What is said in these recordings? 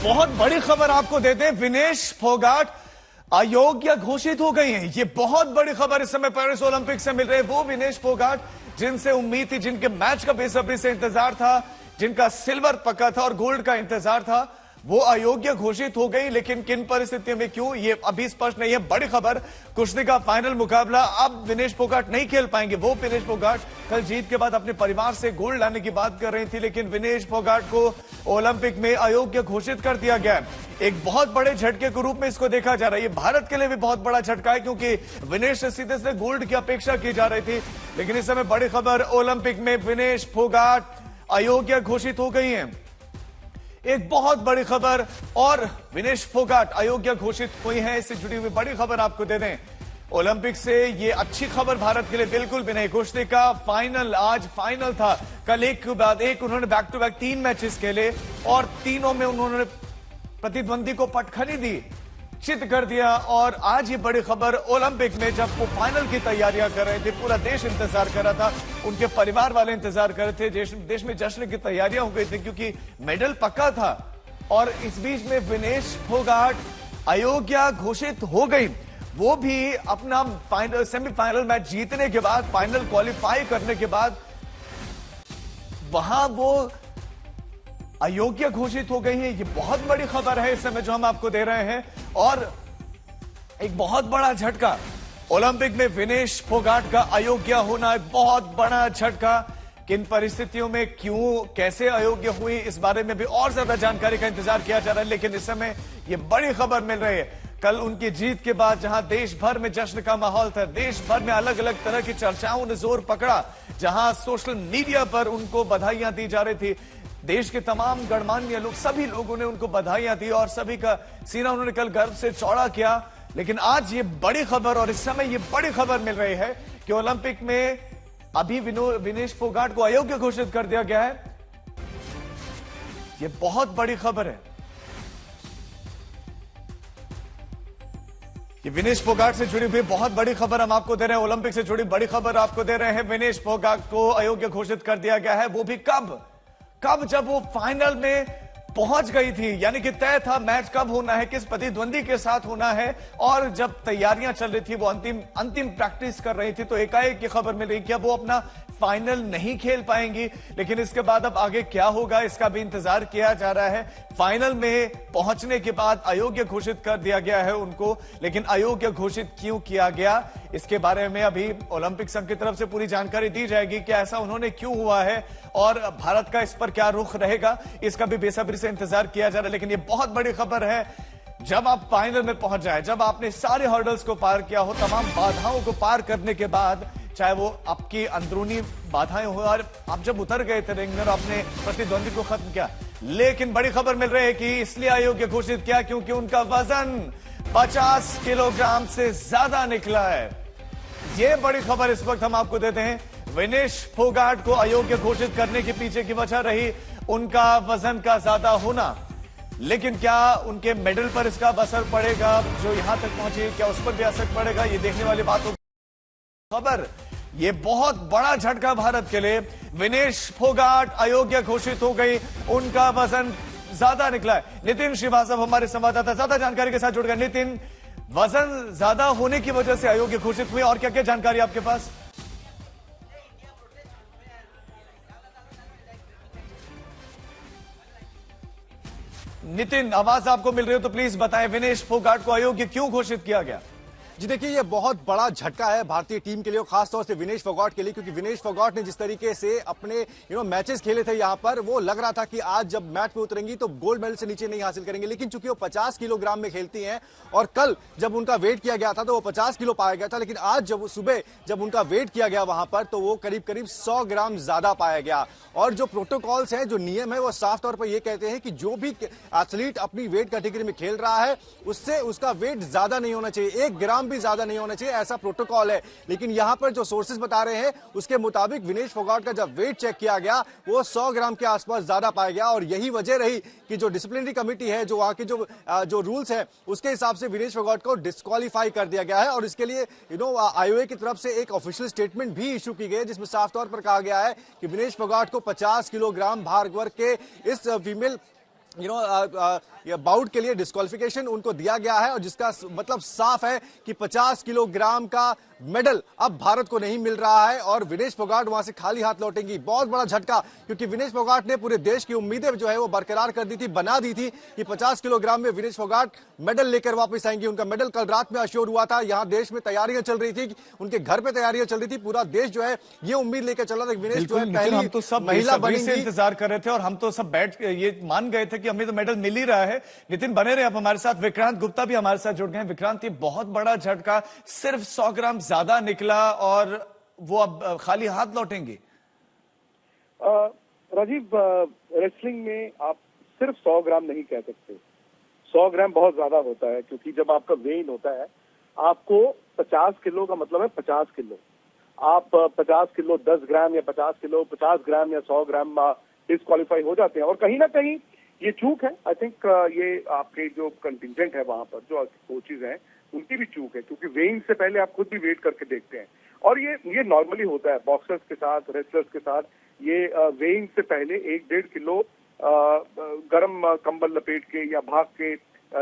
बहुत बड़ी खबर आपको देते हैं, विनेश फोगाट अयोग्य घोषित हो गई हैं। ये बहुत बड़ी खबर इस समय पेरिस ओलंपिक से मिल रही है। वो विनेश फोगाट जिनसे उम्मीद थी, जिनके मैच का बेसब्री से इंतजार था, जिनका सिल्वर पक्का था और गोल्ड का इंतजार था, वो अयोग्य घोषित हो गई। लेकिन किन परिस्थितियों में, क्यों, ये अभी स्पष्ट नहीं है। बड़ी खबर, कुश्ती का फाइनल मुकाबला अब विनेश फोगाट नहीं खेल पाएंगे। वो विनेश फोगाट कल जीत के बाद अपने परिवार से गोल्ड लाने की बात कर रही थी, लेकिन विनेश फोगाट को ओलंपिक में अयोग्य घोषित कर दिया गया है। एक बहुत बड़े झटके के रूप में इसको देखा जा रहा है। ये भारत के लिए भी बहुत बड़ा झटका है, क्योंकि विनेश से सीधे से गोल्ड की अपेक्षा की जा रही थी। लेकिन इस समय बड़ी खबर, ओलंपिक में विनेश फोगाट अयोग्य घोषित हो गई है। एक बहुत बड़ी खबर, और विनेश फोगाट अयोग्य घोषित हुई है, इससे जुड़ी हुई बड़ी खबर आपको दे दें। ओलंपिक से ये अच्छी खबर भारत के लिए बिल्कुल भी नहीं। कुश्ती का फाइनल, आज फाइनल था। कल एक के बाद एक उन्होंने बैक टू बैक 3 मैचेस खेले और तीनों में उन्होंने प्रतिद्वंदी को पटखनी दी, चित कर दिया। और आज ये बड़ी खबर, ओलंपिक में जब वो फाइनल की तैयारियां कर रहे थे, पूरा देश इंतजार कर रहा था, उनके परिवार वाले इंतजार कर रहे थे, देश में जश्न की तैयारियां हो गई थी, क्योंकि मेडल पक्का था। और इस बीच में विनेश फोगाट अयोग्य घोषित हो गई, वो भी अपना फाइनल सेमीफाइनल मैच जीतने के बाद, फाइनल क्वालिफाई करने के बाद वहां वो अयोग्य घोषित हो गई है। ये बहुत बड़ी खबर है इस समय जो हम आपको दे रहे हैं। और एक बहुत बड़ा झटका, ओलंपिक में विनेश फोगाट का अयोग्य होना एक बहुत बड़ा झटका। किन परिस्थितियों में, क्यों, कैसे अयोग्य हुई, इस बारे में भी और ज्यादा जानकारी का इंतजार किया जा रहा है। लेकिन इस समय ये बड़ी खबर मिल रही है। कल उनकी जीत के बाद जहां देश भर में जश्न का माहौल था, देश भर में अलग अलग तरह की चर्चाओं ने जोर पकड़ा, जहां सोशल मीडिया पर उनको बधाइयां दी जा रही थी, देश के तमाम गणमान्य लोग, सभी लोगों ने उनको बधाइयां दी और सभी का सीना उन्होंने कल गर्व से चौड़ा किया। लेकिन आज ये बड़ी खबर, और इस समय ये बड़ी खबर मिल रही है कि ओलंपिक में अभी विनेश फोगाट को अयोग्य घोषित कर दिया गया है। ये बहुत बड़ी खबर है। ये विनेश फोगाट से जुड़ी हुई बहुत बड़ी खबर हम आपको दे रहे हैं। ओलंपिक से जुड़ी बड़ी खबर आपको दे रहे हैं। विनेश फोगाट को अयोग्य घोषित कर दिया गया है, वो भी कब, जब वो फाइनल में पहुंच गई थी। यानी कि तय था मैच कब होना है, किस प्रतिद्वंदी के साथ होना है। और जब तैयारियां चल रही थी, वो अंतिम प्रैक्टिस कर रही थी, तो एकाएक ये खबर मिल रही कि अब वो अपना फाइनल नहीं खेल पाएंगी। लेकिन इसके बाद अब आगे क्या होगा, इसका भी इंतजार किया जा रहा है। फाइनल में पहुंचने के बाद अयोग्य घोषित कर दिया गया है उनको। लेकिन अयोग्य घोषित क्यों किया गया, इसके बारे में अभी ओलंपिक संघ की तरफ से पूरी जानकारी दी जाएगी कि ऐसा उन्होंने क्यों हुआ है और भारत का इस पर क्या रुख रहेगा, इसका भी बेसब्री से इंतजार किया जा रहा है। लेकिन ये बहुत बड़ी खबर है, जब आप फाइनल में पहुंच जाए, जब आपने सारे हर्डल्स को पार किया हो, तमाम बाधाओं को पार करने के बाद, चाहे वो आपकी अंदरूनी बाधाएं हो, और आप जब उतर गए थे रिंग में और अपने प्रतिद्वंदी को खत्म किया। लेकिन बड़ी खबर मिल रही है कि इसलिए अयोग्य घोषित किया क्योंकि उनका वजन 50 किलोग्राम से ज्यादा निकला है। ये बड़ी खबर इस वक्त हम आपको देते हैं। विनेश फोगाट को अयोग्य घोषित करने के पीछे की वजह रही उनका वजन का ज्यादा होना। लेकिन क्या उनके मेडल पर इसका असर पड़ेगा, जो यहां तक पहुंची, क्या उस पर भी असर पड़ेगा, ये देखने वाली बात होगी। खबर, ये बहुत बड़ा झटका भारत के लिए। विनेश फोगाट अयोग्य घोषित हो गई, उनका वजन ज्यादा निकला है। नितिन श्रीवास्तव हमारे संवाददाता ज्यादा जानकारी के साथ जुड़ गए। नितिन, वजन ज्यादा होने की वजह से अयोग्य घोषित हुई, और क्या क्या जानकारी आपके पास? नितिन, आवाज आपको मिल रही हो तो प्लीज बताएं, विनेश फोगाट को अयोग्य क्यों घोषित किया गया? जी देखिए, ये बहुत बड़ा झटका है भारतीय टीम के लिए, खासतौर से विनेश फोगाट के लिए, क्योंकि विनेश फोगाट ने जिस तरीके से अपने मैचेस खेले थे यहाँ पर, वो लग रहा था कि आज जब मैच में उतरेंगी तो गोल्ड मेडल से नीचे नहीं हासिल करेंगे। लेकिन चूंकि वो 50 किलोग्राम में खेलती हैं, और कल जब उनका वेट किया गया था तो वो 50 किलो पाया गया था, लेकिन आज जब सुबह जब उनका वेट किया गया वहां पर, तो वो करीब करीब 100 ग्राम ज्यादा पाया गया। और जो प्रोटोकॉल्स हैं, जो नियम है, वो साफ तौर पर यह कहते हैं कि जो भी एथलीट अपनी वेट कैटेगरी में खेल रहा है, उससे उसका वेट ज्यादा नहीं होना चाहिए, 1 ग्राम भी ज्यादा नहीं होना चाहिए, ऐसा प्रोटोकॉल है। लेकिन यहां पर जो सोर्सेज बता रहे हैं, उसके मुताबिक विनेश फोगाट का जब वेट चेक किया गया, वो 100 ग्राम के आसपास ज्यादा पाया गया। और यही वजह रही कि जो डिसिप्लिनरी कमेटी है, जो वहां की जो रूल्स है, उसके हिसाब से विनेश फोगाट को डिस्क्वालीफाई कर दिया गया है। और इसके लिए आईओए की तरफ से एक ऑफिशियल स्टेटमेंट भी इशू की गई है, जिसमें साफ तौर पर कहा गया है कि विनेश फोगाट को 50 किलोग्राम भार वर्ग के इस फीमेल ये बाउट के लिए डिस्क्वालिफिकेशन उनको दिया गया है, और जिसका मतलब साफ है कि 50 किलोग्राम का मेडल अब भारत को नहीं मिल रहा है और विनेश फोगाट वहां से खाली हाथ लौटेंगी। बहुत बड़ा झटका, क्योंकि विनेश फोगाट ने पूरे देश की उम्मीदें जो है वो बरकरार कर दी थी, बना दी थी कि 50 किलोग्राम में विनेश फोगाट मेडल लेकर वापस आएंगे। उनका मेडल कल रात में अश्योर हुआ था। यहां देश में तैयारियां चल रही थी, उनके घर पे तैयारियां चल रही थी। पूरा देश जो है ये उम्मीद लेकर चल रहा था कि विनेश जो है पहली हम तो सब महिला बेसब्री से बनेंगी। इंतजार कर रहे थे और हम तो सब बैठ ये मान गए थे कि हमें तो मेडल मिल ही रहा है। नितिन बने रहे आप हमारे साथ। विक्रांत गुप्ता भी हमारे साथ जुड़ गए हैं। विक्रांत, ये बहुत बड़ा झटका, सिर्फ 100 ग्राम ज्यादा निकला और वो अब खाली हाथ लौटेंगे। राजीव, रेसलिंग में आप सिर्फ 100 ग्राम नहीं कह सकते। 100 ग्राम बहुत ज्यादा होता है, क्योंकि जब आपका वेट होता है, आपको 50 किलो का मतलब है 50 किलो। आप 50 किलो 10 ग्राम या 50 किलो 50 ग्राम या 100 ग्राम डिस्क्वालीफाई हो जाते हैं। और कहीं ना कहीं ये चूक है। आई थिंक ये आपके जो कंटिजेंट है वहां पर, जो कोचेज हैं, उनकी भी चूक है, क्योंकि वेइंग से पहले आप खुद भी वेट करके देखते हैं। और ये नॉर्मली होता है बॉक्सर्स के साथ, रेसलर्स के साथ। ये वेइंग से पहले 1-1.5 किलो गर्म कंबल लपेट के या भाग के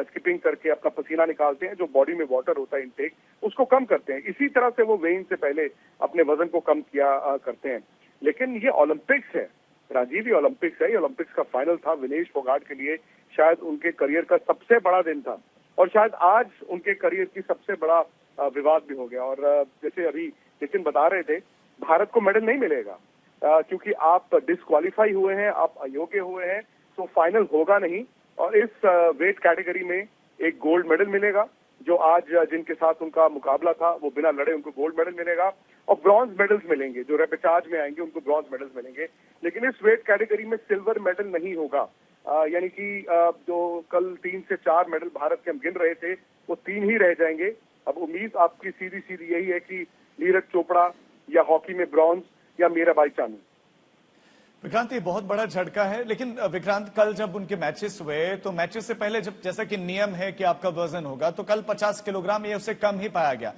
स्किपिंग करके अपना पसीना निकालते हैं। जो बॉडी में वाटर होता है इनटेक, उसको कम करते हैं। इसी तरह से वो वेइंग से पहले अपने वजन को कम किया करते हैं। लेकिन ये ओलंपिक्स है राजीव, ये ओलंपिक्स है। ये ओलंपिक्स का फाइनल था। विनेश फोगाट के लिए शायद उनके करियर का सबसे बड़ा दिन था, और शायद आज उनके करियर की सबसे बड़ा विवाद भी हो गया। और जैसे अभी नितिन बता रहे थे, भारत को मेडल नहीं मिलेगा, क्योंकि आप डिस्क्वालीफाई हुए हैं, आप अयोग्य हुए हैं, तो फाइनल होगा नहीं। और इस वेट कैटेगरी में एक गोल्ड मेडल मिलेगा। जो आज जिनके साथ उनका मुकाबला था वो बिना लड़े उनको गोल्ड मेडल मिलेगा, और ब्रॉन्ज मेडल्स मिलेंगे। जो रेपेचाज में आएंगे उनको ब्रॉन्ज मेडल्स मिलेंगे। लेकिन इस वेट कैटेगरी में सिल्वर मेडल नहीं होगा। यानी कि जो कल 3 से 4 मेडल भारत के हम गिन रहे थे, वो 3 ही रह जाएंगे। अब उम्मीद आपकी सीधी सीधी यही है कि नीरज चोपड़ा या हॉकी में ब्रॉन्ज या मीराबाई चानू। विक्रांत, ये बहुत बड़ा झटका है। लेकिन विक्रांत, कल जब उनके मैचेस हुए तो मैचेस से पहले जब जैसा कि नियम है कि आपका वजन होगा, तो कल 50 किलोग्राम ये उससे कम ही पाया गया।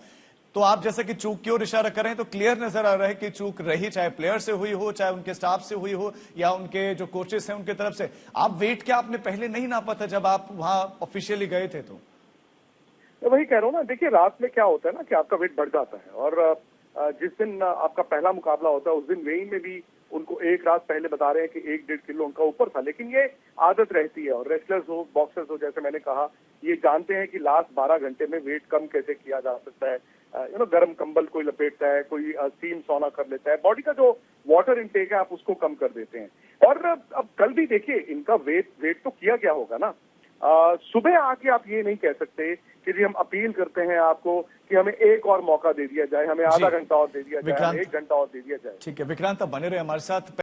तो आप जैसा कि चूक की ओर इशारा कर रहे हैं, तो क्लियर नजर आ रहा है कि चूक रही, चाहे प्लेयर से हुई हो, चाहे उनके स्टाफ से हुई हो, या उनके जो कोचेस हैं उनकी तरफ से। आप वेट क्या आपने पहले नहीं नापा था जब आप वहां ऑफिशियली गए थे? तो वही कह रहा हूँ ना। देखिए, रात में क्या होता है ना कि आपका वेट बढ़ जाता है, और जिस दिन आपका पहला मुकाबला होता है उस दिन वेइंग में भी उनको एक रात पहले बता रहे हैं कि 1-1.5 किलो उनका ऊपर था। लेकिन ये आदत रहती है, और रेसलर्स हो, बॉक्सर्स हो, जैसे मैंने कहा, ये जानते हैं कि लास्ट 12 घंटे में वेट कम कैसे किया जा सकता है। गर्म कंबल कोई लपेटता है, कोई स्टीम सौना कर लेता है, बॉडी का जो वाटर इनटेक है आप उसको कम कर देते हैं। और अब कल भी देखिए, इनका वेट तो किया गया होगा ना। सुबह आके आप ये नहीं कह सकते कि जी हम अपील करते हैं आपको कि हमें एक और मौका दे दिया जाए, हमें आधा घंटा और दे दिया जाए, 1 घंटा और दे दिया जाए। ठीक है विक्रांत, अब बने रहे हमारे साथ।